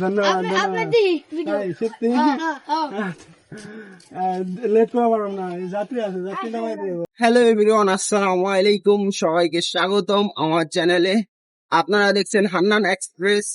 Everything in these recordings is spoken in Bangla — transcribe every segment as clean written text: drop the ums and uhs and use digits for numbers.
ধন্যবাদ সত্যি লেট করা পারলাম না, যাত্রী আছে, যাত্রী নামাই দেবো। হ্যালো এভরিওয়ান, আসসালামু আলাইকুম, সবাইকে স্বাগতম আমার চ্যানেলে। আপনারা দেখছেন হান্নান এক্সপ্রেস।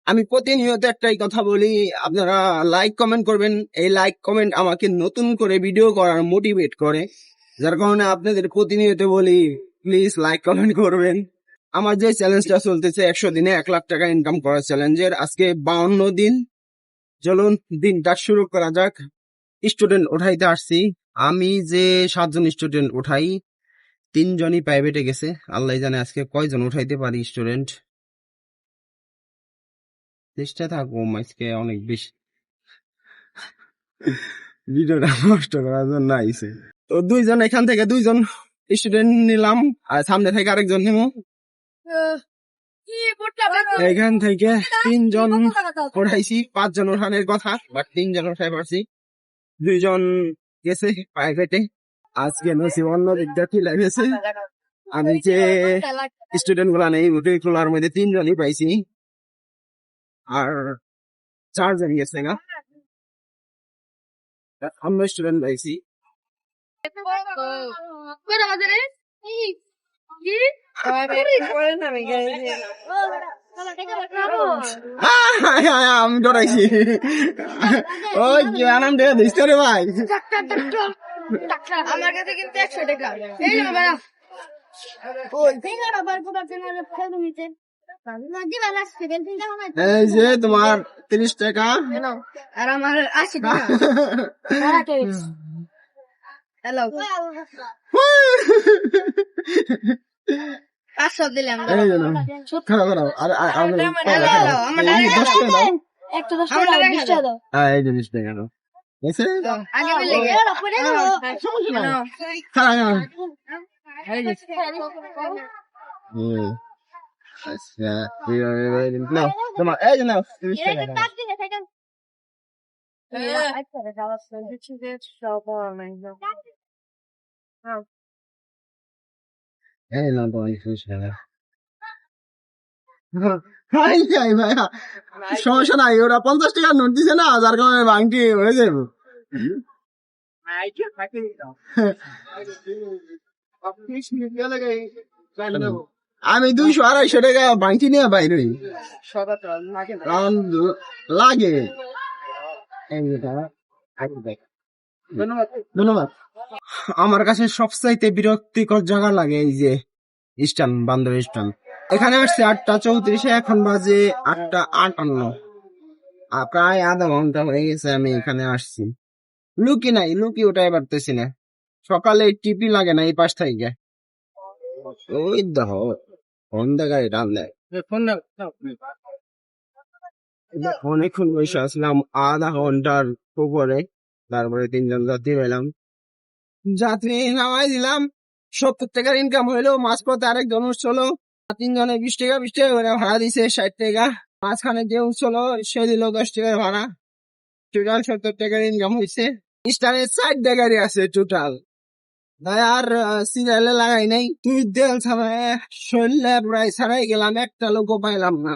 আমি প্রতিনিয়ত একটাই কথা বলি, আপনারা লাইক কমেন্ট করবেন। এই লাইক কমেন্ট আমাকে নতুন করে ভিডিও করার মোটিভেট করে, যার কারণে আপনাদের প্রতিনিয়ত বলি প্লিজ লাইক কমেন্ট করবেন। আমার যে চ্যালেঞ্জটা চলতেছে 100 দিনে 1 লাখ টাকা ইনকাম করার চ্যালেঞ্জের আজকে 52 দিন। চলুন দিনটা শুরু করা যাক। স্টুডেন্ট উঠাইতে আসছি। আমি যে 7 জন স্টুডেন্ট উঠাই, 3 জনই প্রাইভেটে গেছে। আল্লাহ জানে আজকে কয়জন উঠাইতে পারি স্টুডেন্ট। চেষ্টা থাকবো আজকে অনেক বেশি ভিডিওটা নষ্ট করার জন্য আইছে। তো 2 জন এখান থেকে 2 জন স্টুডেন্ট নিলাম, আর সামনে থেকে আরেকজন নিব। এখান থেকে 3 জন উঠাইছি, 5 জন উঠানোর কথা, বাট 3 জন উঠাই পারছি। 2 জন গেছে প্রাইভেটে। আজকে নসিব অন্য বিদ্যার্থী লাগেছে। আমি যে স্টুডেন্ট গুলা নেই গুলার মধ্যে 3 জনই পাইছি, আর 4 জন গেছে না। আমরা স্টুডেন্ট পাইছি। আমি ডরাইছি। ওই আনাম টাকা দিস রে ভাই। আমার কাছে কিন্তু 100 টাকা। এই যে তোমার 30 টাকা আর আমার 80 টাকা। হ্যালো, 500 দিলাম। খারাপ খারাপ। আর আমার একটা 10 টাকা দাও। এই যে 20 টাকা দাও। আগে বলে গে। আচ্ছা, নাও তোমার এই যে নাও 30 টাকা দাও। এই নাও তোমার 30 টাকা। হাই হাই ভাইয়া, সমস্যা নাই, ওরা 50 টাকার নোট দিছে না, যার কারণে ভাঙটি হয়ে যাবে। আমি 200-250 টাকা ভাঙটি নিয়ে বাইরে কারণ লাগে। ধন্যবাদ। আমার কাছে সবচাইতে বিরক্তিকর জায়গা লাগে এই যে স্টান, বান্দর স্টান। এখানে আসছে 8:34, এখন বাজে 8:58। প্রায় আধা ঘন্টা হয়ে গেছে আমি এখানে আসছি। লুকি নাই, লুকি ওটাই পারতেছি না। সকালে টিপি লাগে না এই পাশ থেকে। ওই দেখো ফোন দেখায় টান দেয়। অনেকক্ষণ বসে আসলাম, আধা ঘন্টার উপরে। তারপরে 3 জন যাত্রী পেলাম, যাত্রী নামাই দিলাম। 70 টাকার ইনকাম হইলো। মাঝপথে আরেকজন উঠছিল, 3 জনে 20 টাকা করে ভাড়া দিছে, 60 টাকা। মাঝখানে যে উঠছিল সে দিল 10 টাকার ভাড়া। টোটাল 70 টাকার ইনকাম হয়েছে। স্টারের 4 টাকারই আছে টোটাল। তাই আর সিরিয়ালে লাগাই নাই। তুই দেল ছাড়াই শরীরে প্রায় ছাড়াই গেলাম, একটা লোকও পাইলাম না।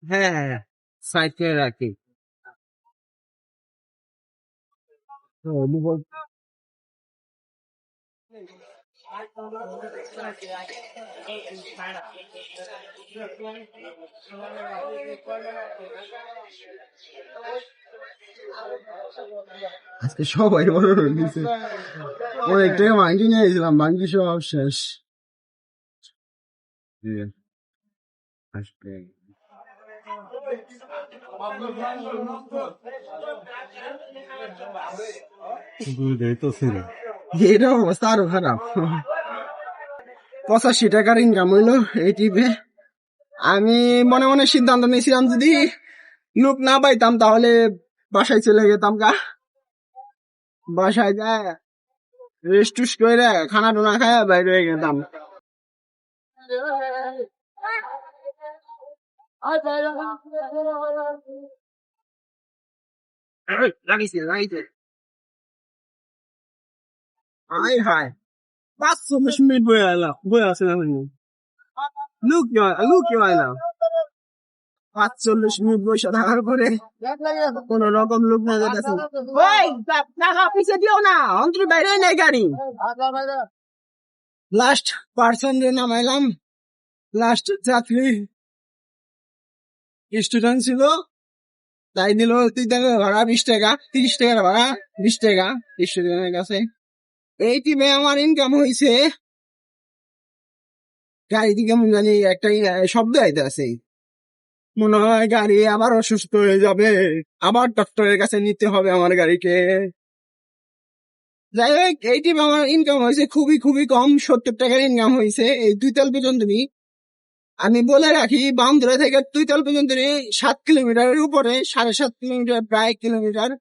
হ্যাঁ, সাইড করে রাখি। আজকে সবাই বড় দিচ্ছে। অনেক টাকা ভাঙ্গি নিয়ে গেছিলাম, ভাঙ্গি সব শেষ। এটা অবস্থা আরো খারাপ। 85 টাকার ইনকাম হইলো এই টিপে। আমি মনে মনে সিদ্ধান্ত নিয়েছিলাম যদি লোক না পাইতাম তাহলে বাসায় চলে যেতাম গা। বাসায় যায় রেস্ট টুস্ট করে খানা টুনা খায় বাইরে হয়ে গেতাম। লাগাইছে হাই হাই 5 মিনিট বয়ে আছে না লুক আইলাম 45 মিনিট বসে থাকার পরে কোন রকম লোক না যেতেছে ওই টাকা পিছে দিও না অন্তর বাইরে নাই গাড়ি লাস্ট পার্সন রে নামাইলাম লাস্ট যাত্রী স্টুডেন্ট ছিল তাই দিল 3 টাকা ভাড়া 20 টাকা 30 টাকার ভাড়া 20 টাকা স্টুডেন্টের কাছে এই টিমে আমার ইনকাম হয়েছে গাড়ি থেকে মনে জানি একটা শব্দ আইতে আছে মনে হয় গাড়ি আবার অসুস্থ হয়ে যাবে আবার ডক্টরের কাছে নিতে হবে আমার গাড়িকে যাই হোক এই টিমে আমার ইনকাম হয়েছে খুবই খুবই কম 70 টাকার ইনকাম হয়েছে এই 2 তাল পর্যন্ত আমি বলে রাখি বামদুরা থেকে 2 তাল পর্যন্ত 7 কিলোমিটারের উপরে 7.5 কিলোমিটার প্রায় কিলোমিটার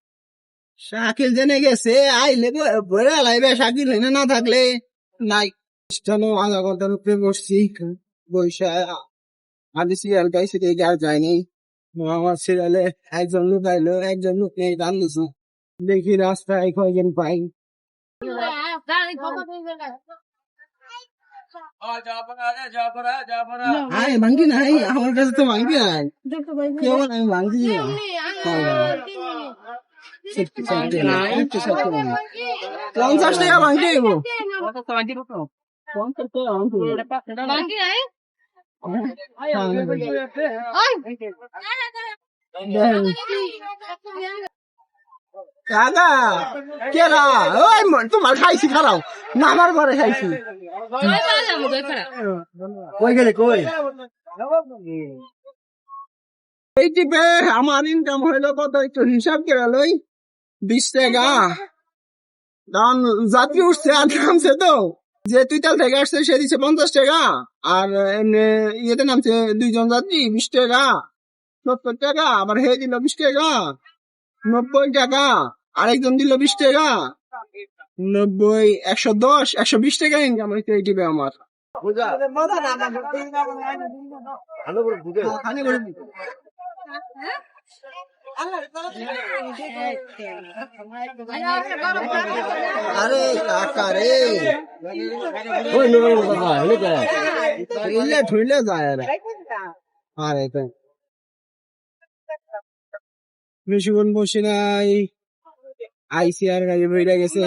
শাকিল জেনে গেছে আইলে বলে লাইবে শাকিল এনে না থাকলে নাই স্টেশনে আধা ঘন্টার উপরে বসছি বৈশা আমি সিরিয়াল গাইছি দেখে আর যায়নি আমার সিরিয়ালে একজন লোক আইলো একজন লোক নেই রান্নু দেখি রাস্তায় কয়জন পাই আরে ভাঙ্গি নাই আমার কাছে তো ভাঙ্গি নাই কেমন আমি ভাঙ্গি না 50 টাকা ভাঙ্গি দেব 50 টাকা ভাঙ্গি দাদা কেরা ওই তোমার খাইছি খারাও নামার পরে খাইছি কই গেলে কই এই টিপে আমার ইনকাম হইলো কত একটু হিসাব করে লই 20 টাকা কারণ যাত্রী উঠছে আর নামছে তো যে 2 তাল থেকে আসছে সে দিচ্ছে 50 টাকা আর এমনি ইয়েতে নামছে 2 জন যাত্রী 20 টাকা 70 টাকা আবার হে দিল 20 টাকা 90 টাকা আরেকজন দিল 20 টাকা 90 110 120 টাকা ইনকাম হয়েছে এই টিপে আমার আরে কাকা রে ঠুইলে যায় আরে তো বেশিক্ষণ বসে নাই আইসি আর গাড়ি বেড়ে গেছে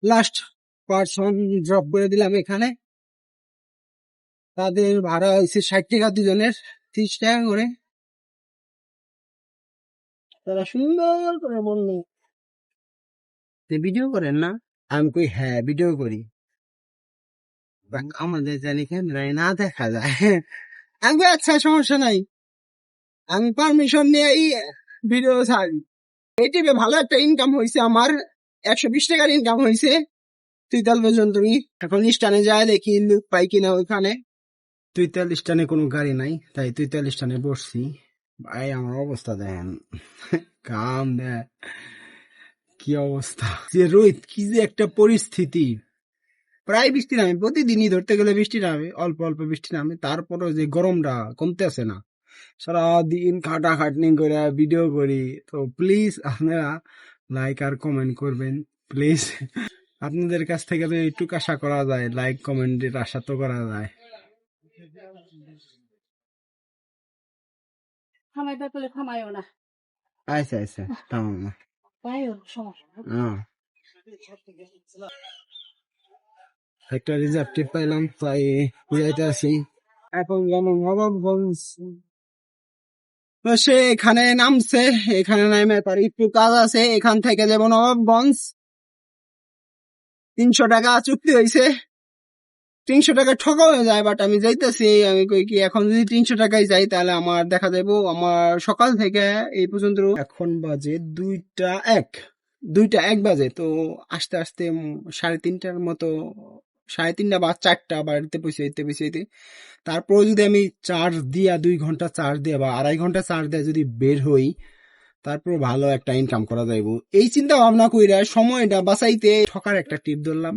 লাস্ট পার্সন ড্রপ করে দিলাম এখানে তাদের ভাড়া হয়েছে 60 টাকা দুজনের 30 টাকা করে তারা সুন্দর করে বললো ভিডিও করেন না আমি কই হ্যাঁ ভিডিও করি আমাদের জানি ক্যামেরায় না দেখা যায় আমি আচ্ছা সমস্যা নাই আমি পারমিশন নিয়েই ভিডিও ছাড়ি এই টিপে ভালো একটা ইনকাম হয়েছে আমার 120 টাকার ইনকাম হয়েছে 2 তাল পর্যন্ত এখন স্টানে যায় দেখি লোক পাই কিনা ওইখানে 2 তাল স্টানে কোনো গাড়ি নাই তাই 2 তাল স্টানে বসছি ভাই আমার অবস্থা দেখেন কাম দেয় কি অবস্থা যে রোহিত কি যে একটা পরিস্থিতি প্রায় বৃষ্টি নামে প্রতিদিনই ধরতে গেলে বৃষ্টি নামে অল্প অল্প বৃষ্টি নামে তারপরও যে গরমটা কমতে আসে না সারাদিন খাটাখাটনি করে ভিডিও করি তো প্লিজ আপনারা লাইক আর কমেন্ট করবেন প্লিজ আপনাদের কাছ থেকে তো একটু আশা করা যায় লাইক কমেন্টের আশা তো করা যায় আচ্ছা আচ্ছা তামাম না একটা রিজার্ভ টিপ পাইলাম তাই বুঝাইতে আসি এখন যেমন নবাবগঞ্জ সে এখানে নামছে এখানে নামে তার একটু কাজ আছে এখান থেকে যাবো নবাবগঞ্জ 300 টাকা চুক্তি হয়েছে 300 টাকা ঠকা হয়ে যায় বাট আমি যাইতেছি আমি কই কি এখন যদি 300 টাকায় যাই তাহলে আমার দেখা যাবো আমার সকাল থেকে এই পর্যন্ত এখন বাজে 2টা 1 বাজে তো আস্তে আস্তে 3:30টার মতো 3:30 বা 4টা বাড়িতে পৌঁছাইতে তারপর যদি আমি চার্জ দিয়া 2 ঘন্টা চার্জ দিয়ে বা 2.5 ঘন্টা চার্জ দিয়ে যদি বের হই তারপর ভালো একটা ইনকাম করা যাইব এই চিন্তা ভাবনা কইরা সময়টা বাঁচাইতে ঠকার একটা টিপ ধরলাম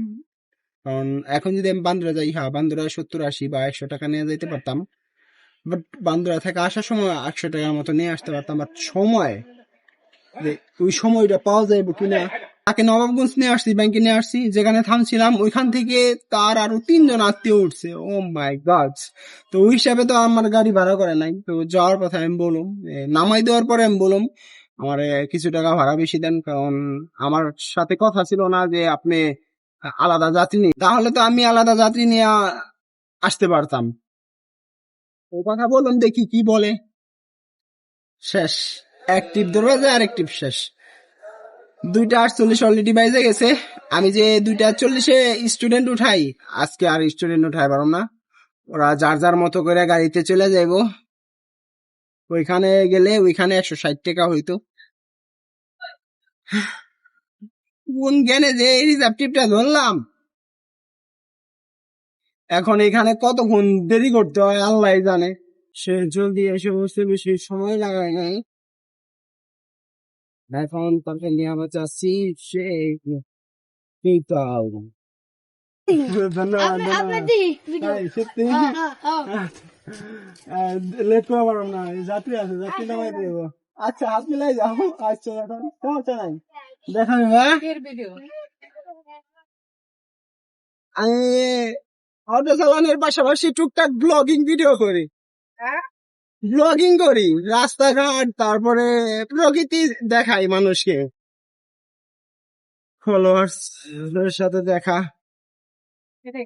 কারণ এখন যদি আমি বান্দরা যাই, হ্যাঁ বান্দরা 70-80 বা 100 টাকা নিয়ে যাইতে পারতাম, বাট বান্দরা থেকে আসার সময় 100 টাকার মতো নিয়ে আসতে পারতাম, বাট সময় যে ওই সময়টা পাওয়া যাইব কিনা। তাকে নবাবগঞ্জ নিয়ে আসছি, ব্যাংকে নিয়ে আসছি, যেখানে থামছিলাম ওইখান থেকে তার আরো 3 জন আত্মীয় উঠছে। ও মাই গড! তো ওই হিসাবে তো আমার গাড়ি ভাড়া করে নাই। তো যাওয়ার পথে আমি বললাম, নামাই দেওয়ার পরে আমি বললাম আমার কিছু টাকা ভাড়া বেশি দেন, কারণ আমার সাথে কথা ছিল না যে আপনি আলাদা যাত্রী নিন, তাহলে তো আমি আলাদা যাত্রী নিয়ে আসতে পারতাম। ও কথা বললাম, দেখি কি বলে। শেষ, এক টিপ ধরবে যে আরেক টিপ শেষ। 2:48 অলরেডি বাইজে গেছে। আমি যে 2:40-এ স্টুডেন্ট উঠাই, আজকে আর স্টুডেন্ট উঠাই পারো না। ওরা যার যার মতো করে গাড়িতে চলে যাইবো। ওইখানে গেলে ওইখানে 160 টাকা হইতো। কোন জ্ঞানে যে এই রিজার্ভ টিপটা ধরলাম, এখন এখানে কতক্ষণ দেরি করতে হয় আল্লাহ জানে। সে জলদি এসে বসতে বেশি সময় লাগায় নাই। এখন তাকে নিয়ে আমরা যাচ্ছি সে ধন্যবাদ, ধন্যবাদ। তাই, সত্যি লেট করা পারলাম না, যাত্রী আছে, যাত্রী নামাই দেবো। আচ্ছা হাত মিলাই যাও। আচ্ছা এখন সমস্যা নাই, দেখাবি ভাই। আমি অটো চালানোর পাশাপাশি টুকটাক ব্লগিং ভিডিও করি, ব্লগিং করি রাস্তাঘাট, তারপরে প্রকৃতি দেখাই মানুষকে, ফলোয়ার্স সাথে দেখা। এটা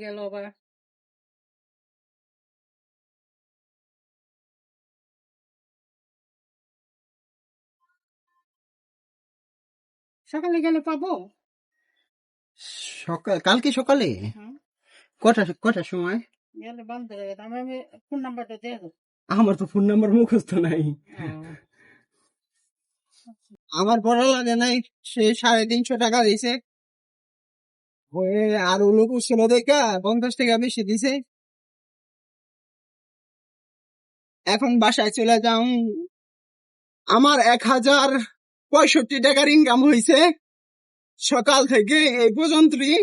গেল আবার সকালে গেলে পাবো। সকাল, কালকে সকালে কটার সময়? গেলে বন্ধ হয়ে গেছে। আমি ফোন নাম্বারটা দিয়ে দেবো। আমার তো ফোন নাম্বার মুখস্থ নাই, আমার পড়া লাগে নাই। সে 350 টাকা দিছে, ওই আর লোক ছিল দেখা 50 টাকা বেশি দিছে। এখন বাসায় চলে যাও। আমার 1065 টাকার ইনকাম হয়েছে সকাল থেকে এই পর্যন্তই।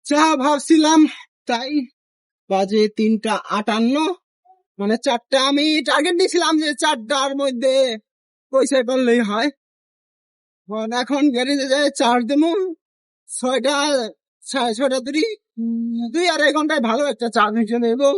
যা ভাবছিলাম তাই। বাজে 3:58, মানে 4টা। আমি টার্গেট দিয়েছিলাম যে 4টার মধ্যে পয়সা করলেই হয়। এখন গ্যারেজে যায় চার্জ দেবো 6টা, 6:30 2-2.5 ঘন্টায় ভালো একটা চার্জ নিতে দেবো।